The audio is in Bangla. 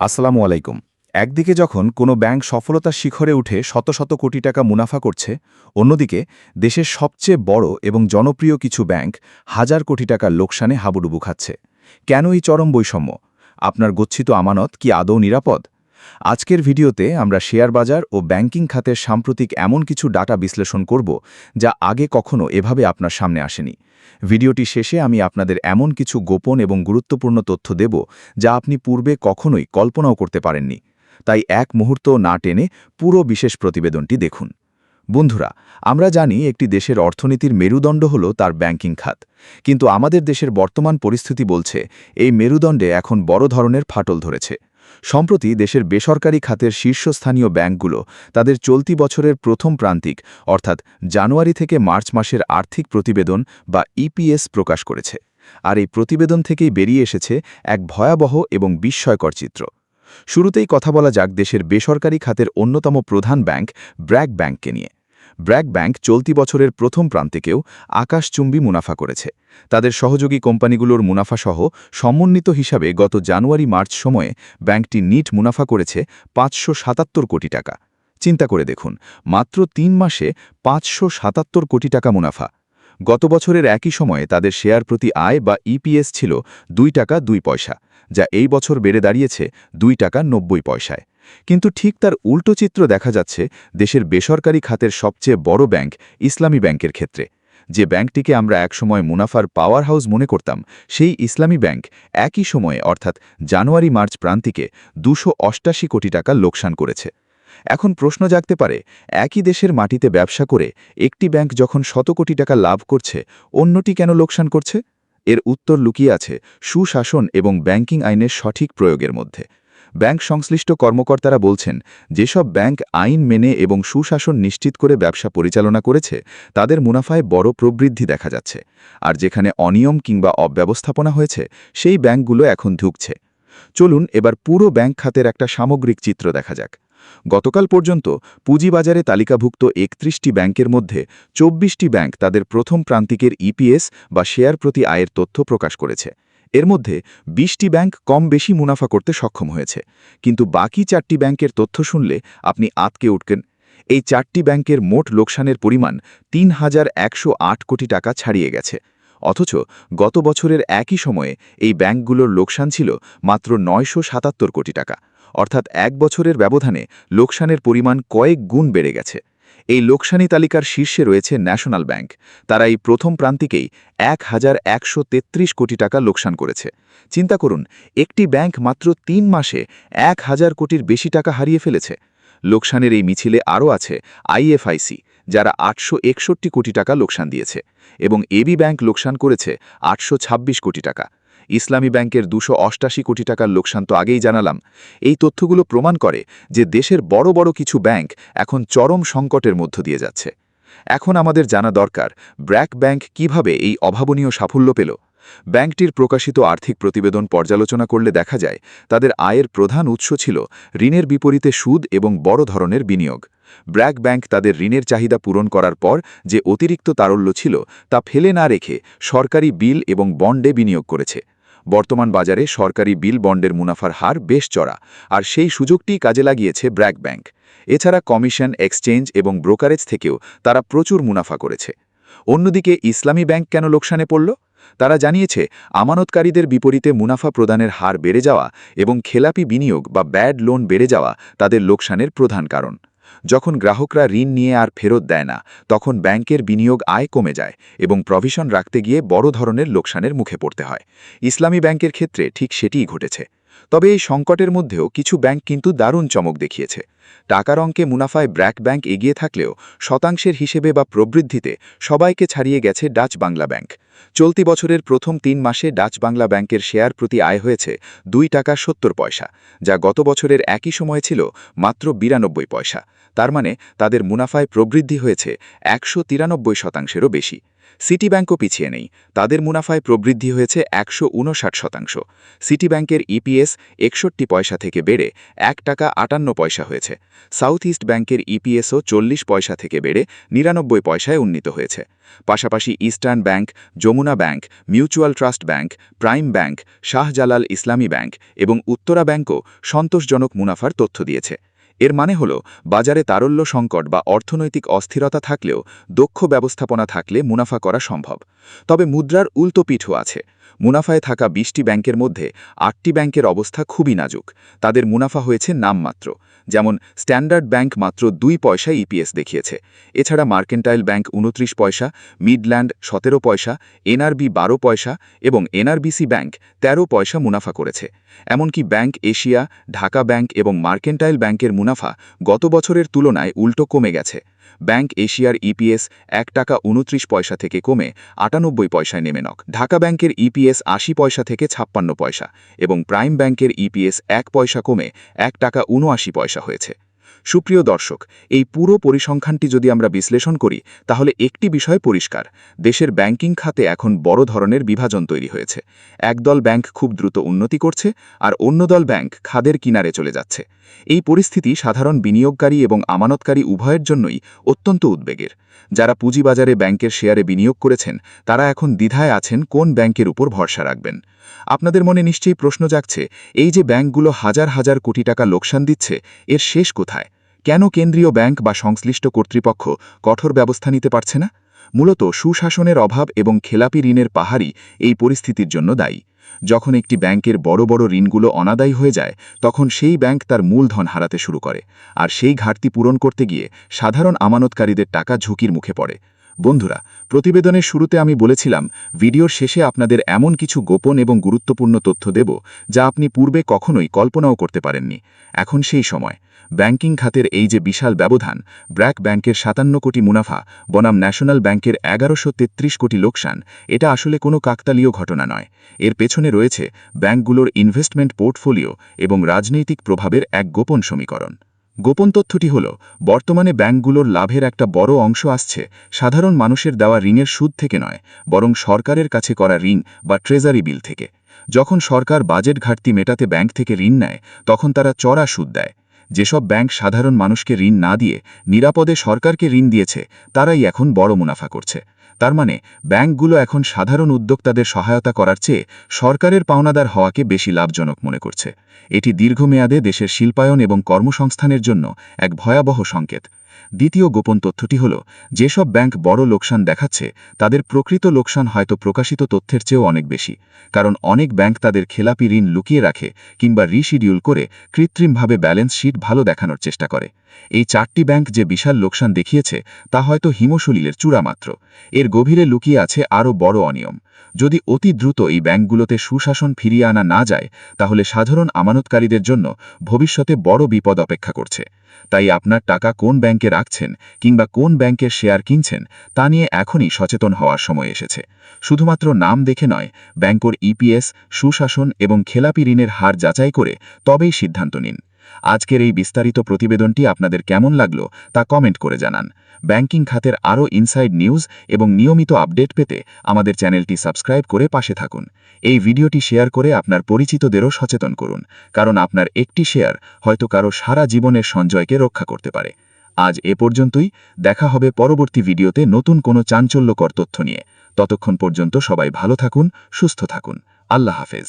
আসসালামু আলাইকুম। একদিকে যখন কোনো ব্যাংক সফলতার শিখরে উঠে শত শত কোটি টাকা মুনাফা করছে, অন্যদিকে দেশের সবচেয়ে বড় এবং জনপ্রিয় কিছু ব্যাংক হাজার কোটি টাকার লোকসানে হাবুডুবু খাচ্ছে। কেন এই চরম বৈষম্য? আপনার গচ্ছিত আমানত কি আদৌ নিরাপদ? আজকের ভিডিওতে আমরা শেয়ার বাজার ও ব্যাংকিং খাতের সাম্প্রতিক এমন কিছু ডাটা বিশ্লেষণ করব যা আগে কখনো এভাবে আপনার সামনে আসেনি। ভিডিওটি শেষে আমি আপনাদের এমন কিছু গোপন এবং গুরুত্বপূর্ণ তথ্য দেব যা আপনি পূর্বে কখনোই কল্পনাও করতে পারেননি। তাই এক মুহূর্ত না টেনে পুরো বিশেষ প্রতিবেদনটি দেখুন। বন্ধুরা, আমরা জানি একটি দেশের অর্থনীতির মেরুদণ্ড হল তার ব্যাংকিং খাত, কিন্তু আমাদের দেশের বর্তমান পরিস্থিতি বলছে এই মেরুদণ্ডে এখন বড় ধরনের ফাটল ধরেছে। সম্প্রতি দেশের বেসরকারি খাতের শীর্ষস্থানীয় ব্যাংকগুলো তাদের চলতি বছরের প্রথম প্রান্তিক অর্থাৎ জানুয়ারি থেকে মার্চ মাসের আর্থিক প্রতিবেদন বা ইপিএস প্রকাশ করেছে। আর এই প্রতিবেদন থেকেই বেরিয়ে এসেছে এক ভয়াবহ এবং বিস্ময়কর চিত্র। শুরুতেই কথা বলা যাক দেশের বেসরকারি খাতের অন্যতম প্রধান ব্যাংক ব্র্যাক ব্যাংককে নিয়ে। ব্র্যাক ব্যাংক চলতি বছরের প্রথম প্রান্তিকেও আকাশচুম্বী মুনাফা করেছে। তাদের সহযোগী কোম্পানিগুলোর মুনাফাসহ সমন্বিত হিসাবে গত জানুয়ারি-মার্চ সময়ে ব্যাংকটি নিট মুনাফা করেছে ৫৭৭ কোটি টাকা। চিন্তা করে দেখুন, মাত্র ৩ মাসে ৫৭৭ কোটি টাকা মুনাফা। গত বছরের একই সময়ে তাদের শেয়ার প্রতি আয় বা ইপিএস ছিল ২ টাকা ২ পয়সা, যা এই বছর বেড়ে দাঁড়িয়েছে ২ টাকা ৯০ পয়সায়। কিন্তু ঠিক তার উল্টো চিত্র দেখা যাচ্ছে দেশের বেসরকারি খাতের সবচেয়ে বড় ব্যাংক ইসলামী ব্যাংকের ক্ষেত্রে। যে ব্যাংকটিকে আমরা একসময় মুনাফার পাওয়ার হাউস মনে করতাম, সেই ইসলামী ব্যাংক একই সময়ে অর্থাৎ জানুয়ারি-মার্চ প্রান্তিকে ২৮৮ কোটি টাকা লোকসান করেছে। এখন প্রশ্ন জাগতে পারে, একই দেশের মাটিতে ব্যবসা করে একটি ব্যাংক যখন শত কোটি টাকা লাভ করছে, অন্যটি কেন লোকসান করছে? এর উত্তর লুকিয়ে আছে সুশাসন এবং ব্যাংকিং আইনের সঠিক প্রয়োগের মধ্যে। ব্যাংক সংশ্লিষ্ট কর্মকর্তারা বলছেন, যেসব ব্যাংক আইন মেনে এবং সুশাসন নিশ্চিত করে ব্যবসা পরিচালনা করেছে তাদের মুনাফায় বড় প্রবৃদ্ধি দেখা যাচ্ছে, আর যেখানে অনিয়ম কিংবা অব্যবস্থাপনা হয়েছে সেই ব্যাংকগুলো এখন ধুঁকছে। চলুন এবার পুরো ব্যাংক খাতের একটা সামগ্রিক চিত্র দেখা যাক। গতকাল পর্যন্ত পুঁজিবাজারে তালিকাভুক্ত ৩১টি ব্যাংকের মধ্যে ২৪টি ব্যাংক তাদের প্রথম প্রান্তিকের ইপিএস বা শেয়ার প্রতি আয়ের তথ্য প্রকাশ করেছে। এর মধ্যে ২০টি ব্যাংক কম বেশি মুনাফা করতে সক্ষম হয়েছে, কিন্তু বাকি ৪টি ব্যাংকের তথ্য শুনলে আপনি আঁতকে উঠবেন। এই ৪টি ব্যাংকের মোট লোকসানের পরিমাণ ৩,১০৮ কোটি টাকা ছাড়িয়ে গেছে। অথচ গত বছরের একই সময়ে এই ব্যাংকগুলোর লোকসান ছিল মাত্র ৯৭৭ কোটি টাকা, অর্থাৎ এক বছরের ব্যবধানে লোকসানের পরিমাণ কয়েক গুণ বেড়ে গেছে। এই লোকসানি তালিকার শীর্ষে রয়েছে ন্যাশনাল ব্যাংক। তারা এই প্রথম প্রান্তিকেই ১,১৩৩ কোটি টাকা লোকসান করেছে। চিন্তা করুন, একটি ব্যাংক মাত্র ৩ মাসে ১,০০০ কোটির বেশি টাকা হারিয়ে ফেলেছে। লোকসানের এই মিছিলে আরও আছে আইএফআইসি, যারা ৮৬১ কোটি টাকা লোকসান দিয়েছে, এবং এবি ব্যাংক লোকসান করেছে ৮২৬ কোটি টাকা। ইসলামী ব্যাংকের ২৮৮ কোটি টাকার লোকসান তো আগেই জানালাম। এই তথ্যগুলো প্রমাণ করে যে দেশের বড় বড় কিছু ব্যাংক এখন চরম সংকটের মধ্য দিয়ে যাচ্ছে। এখন আমাদের জানা দরকার, ব্র্যাক ব্যাংক কিভাবে এই অভাবনীয় সাফল্য পেল। ব্যাংকটির প্রকাশিত আর্থিক প্রতিবেদন পর্যালোচনা করলে দেখা যায় তাদের আয়ের প্রধান উৎস ছিল ঋণের বিপরীতে সুদ এবং বড় ধরনের বিনিয়োগ। ব্র্যাক ব্যাংক তাদের ঋণের চাহিদা পূরণ করার পর যে অতিরিক্ত তারল্য ছিল তা ফেলে না রেখে সরকারি বিল এবং বন্ডে বিনিয়োগ করেছে। বর্তমান বাজারে সরকারি বিল বন্ডের মুনাফার হার বেশ চড়া, আর সেই সুযোগটিই কাজে লাগিয়েছে ব্র্যাক ব্যাংক। এছাড়া কমিশন, এক্সচেঞ্জ এবং ব্রোকারেজ থেকেও তারা প্রচুর মুনাফা করেছে। অন্যদিকে ইসলামী ব্যাংক কেন লোকসানে পড়ল? তারা জানিয়েছে, আমানতকারীদের বিপরীতে মুনাফা প্রদানের হার বেড়ে যাওয়া এবং খেলাপি বিনিয়োগ বা ব্যাড লোন বেড়ে যাওয়া তাদের লোকসানের প্রধান কারণ। যখন গ্রাহকরা ঋণ নিয়ে আর ফেরত দেয় না, তখন ব্যাংকের বিনিয়োগ আয় কমে যায় এবং প্রভিশন রাখতে গিয়ে বড় ধরনের লোকসানের মুখে পড়তে হয়। ইসলামী ব্যাংকের ক্ষেত্রে ঠিক সেটিই ঘটেছে। তবে এই সংকটের মধ্যেও কিছু ব্যাংক কিন্তু দারুণ চমক দেখিয়েছে। টাকার অঙ্কে মুনাফায় ব্র্যাক ব্যাংক এগিয়ে থাকলেও শতাংশের হিসেবে বা প্রবৃদ্ধিতে সবাইকে ছাড়িয়ে গেছে ডাচ বাংলা ব্যাংক। চলতি বছরের প্রথম ৩ মাসে ডাচ বাংলা ব্যাংকের শেয়ার প্রতি আয় হয়েছে ২ টাকা ৭০ পয়সা, যা গত বছরের একই সময়ে ছিল মাত্র ৯২ পয়সা। তার মানে তাদের মুনাফায় প্রবৃদ্ধি হয়েছে ১৯৩%-এরও বেশি। সিটি ব্যাংকও পিছিয়ে নেই, তাদের মুনাফায় প্রবৃদ্ধি হয়েছে ১৫৯%। সিটি ব্যাংকের ইপিএস ৬১ পয়সা থেকে বেড়ে ১ টাকা ৫৮ পয়সা হয়েছে, সাউথ ইস্ট ব্যাংকের ইপিএসও 40 পয়সা থেকে বেড়ে 99 পয়সায় উন্নীত হয়েছে। পাশাপাশি eastern bank, Jamuna bank, mutual trust bank, prime bank, Shahjalal Islami bank এবং উত্তরা ব্যাংকও সন্তোষজনক মুনাফার তথ্য দিয়েছে। এর মানে হল, বাজারে তারল্য সংকট বা অর্থনৈতিক অস্থিরতা থাকলেও দক্ষ ব্যবস্থাপনা থাকলে মুনাফা করা সম্ভব। তবে মুদ্রার উল্টো পিঠও আছে। মুনাফায় থাকা 20টি ব্যাংকের মধ্যে 8টি ব্যাংকের অবস্থা খুবই নাজুক। তাদের মুনাফা হয়েছে নামমাত্র। যেমন স্ট্যান্ডার্ড ব্যাংক মাত্র 2 পয়সা ইপিএস দেখিয়েছে। এছাড়া মার্কেন্টাইল ব্যাংক 29 পয়সা, মিডল্যান্ড 17 পয়সা, এনআরবি 12 পয়সা এবং এনআরবিসি ব্যাংক 13 পয়সা মুনাফা করেছে। এমনকি ব্যাংক এশিয়া, ঢাকা ব্যাংক এবং মার্কেন্টাইল ব্যাংকের মুনাফা গত বছরের তুলনায় উল্টো কমে গেছে। ব্যাংক এশিয়ার ইপিএস 1 টাকা 29 পয়সা থেকে কমে 98 পয়সায় নেমে ঢাকা ব্যাংকের ইপিএস 80 পয়সা থেকে 56 পয়সা এবং প্রাইম ব্যাংকের ইপিএস 1 পয়সা কমে 1 টাকা 79 পয়সা হয়েছে। সুপ্রিয় দর্শক, এই পুরো পরিসংখ্যানটি যদি আমরা বিশ্লেষণ করি তাহলে একটি বিষয় পরিষ্কার: দেশের ব্যাংকিং খাতে এখন বড় ধরনের বিভাজন তৈরি হয়েছে। একদল ব্যাংক খুব দ্রুত উন্নতি করছে, আর অন্য দল ব্যাংক খাদের কিনারে চলে যাচ্ছে। এই পরিস্থিতি সাধারণ বিনিয়োগকারী এবং আমানতকারী উভয়ের জন্যই অত্যন্ত উদ্বেগের। যারা পুঁজিবাজারে ব্যাংকের শেয়ারে বিনিয়োগ করেছেন তারা এখন দ্বিধায় আছেন কোন ব্যাংকের উপর ভরসা রাখবেন। আপনাদের মনে নিশ্চয়ই প্রশ্ন জাগছে, এই যে ব্যাংকগুলো হাজার হাজার কোটি টাকা লোকসান দিচ্ছে, এর শেষ কোথায়? কেন কেন্দ্রীয় ব্যাংক বা সংশ্লিষ্ট কর্তৃপক্ষ কঠোর ব্যবস্থা নিতে পারছে না? মূলত সুশাসনের অভাব এবং খেলাপি ঋণের পাহাড়ই এই পরিস্থিতির জন্য দায়ী। যখন একটি ব্যাংকের বড় বড় ঋণগুলো অনাদায়ী হয়ে যায়, তখন সেই ব্যাংক তার মূলধন হারাতে শুরু করে, আর সেই ঘাটতি পূরণ করতে গিয়ে সাধারণ আমানতকারীদের টাকা ঝুঁকির মুখে পড়ে। বন্ধুরা, প্রতিবেদনের শুরুতে আমি বলেছিলাম ভিডিওর শেষে আপনাদের এমন কিছু গোপন এবং গুরুত্বপূর্ণ তথ্য দেব যা আপনি পূর্বে কখনোই কল্পনাও করতে পারেননি। এখন সেই সময়। ব্যাংকিং খাতের এই যে বিশাল ব্যবধান, ব্র্যাক ব্যাংকের 57 কোটি মুনাফা বনাম ন্যাশনাল ব্যাংকের 1133 কোটি লোকসান, এটা আসলে কোনো কাকতালীয় ঘটনা নয়। এর পেছনে রয়েছে ব্যাংকগুলোর ইনভেস্টমেন্ট পোর্টফোলিও এবং রাজনৈতিক প্রভাবের এক গোপন সমীকরণ। গোপন তথ্যটি হল, বর্তমানে ব্যাংকগুলোর লাভের একটা বড় অংশ আসছে সাধারণ মানুষের দেওয়া ঋণের সুদ থেকে নয়, বরং সরকারের কাছে করা ঋণ বা ট্রেজারি বিল থেকে। যখন সরকার বাজেট ঘাটতি মেটাতে ব্যাংক থেকে ঋণ নেয়, তখন তারা চড়া সুদ দেয়। যেসব ব্যাংক সাধারণ মানুষকে ঋণ না দিয়ে নিরাপদে সরকারকে ঋণ দিয়েছে, তারাই এখন বড় মুনাফা করছে। তার মানে ব্যাংকগুলো এখন সাধারণ উদ্যোক্তাদের সহায়তা করার চেয়ে সরকারের পাওনাদার হওয়াকে বেশি লাভজনক মনে করছে। এটি দীর্ঘমেয়াদে দেশের শিল্পায়ন এবং কর্মসংস্থানের জন্য এক ভয়াবহ সংকেত। দ্বিতীয় গোপন তথ্যটি হল, যেসব ব্যাংক বড় লোকসান দেখাচ্ছে তাদের প্রকৃত লোকসান হয়তো প্রকাশিত তথ্যের চেয়েও অনেক বেশি। কারণ অনেক ব্যাংক তাদের খেলাপি ঋণ লুকিয়ে রাখে কিংবা রিশিডিউল করে কৃত্রিমভাবে ব্যালেন্স শিট ভালো দেখানোর চেষ্টা করে। এই 4টি ব্যাংক যে বিশাল লোকসান দেখিয়েছে তা হয়তো হিমশৈলের চূড়া মাত্র। এর গভীরে লুকিয়ে আছে আরও বড় অনিয়ম। যদি অতি দ্রুত এই ব্যাংকগুলোতে সুশাসন ফিরিয়ে আনা না যায়, তাহলে সাধারণ আমানতকারীদের জন্য ভবিষ্যতে বড় বিপদ অপেক্ষা করছে। তাই আপনার টাকা কোন ব্যাংকে রাখছেন কিংবা কোন ব্যাংকের শেয়ার কিনছেন তা নিয়ে এখনই সচেতন হওয়ার সময় এসেছে। শুধুমাত্র নাম দেখে নয়, ব্যাংকের ইপিএস, সুশাসন এবং খেলাপি ঋণের হার যাচাই করে তবেই সিদ্ধান্ত নিন। আজকের এই বিস্তারিত প্রতিবেদনটি আপনাদের কেমন লাগলো তা কমেন্ট করে জানান। ব্যাংকিং খাতের আরও ইনসাইড নিউজ এবং নিয়মিত আপডেট পেতে আমাদের চ্যানেলটি সাবস্ক্রাইব করে পাশে থাকুন। এই ভিডিওটি শেয়ার করে আপনার পরিচিতদেরও সচেতন করুন, কারণ আপনার একটি শেয়ার হয়তো কারো সারা জীবনের সঞ্চয়কে রক্ষা করতে পারে। আজ এ পর্যন্তই। দেখা হবে পরবর্তী ভিডিওতে নতুন কোনো চাঞ্চল্যকর তথ্য নিয়ে। ততক্ষণ পর্যন্ত সবাই ভালো থাকুন, সুস্থ থাকুন। আল্লাহ হাফেজ।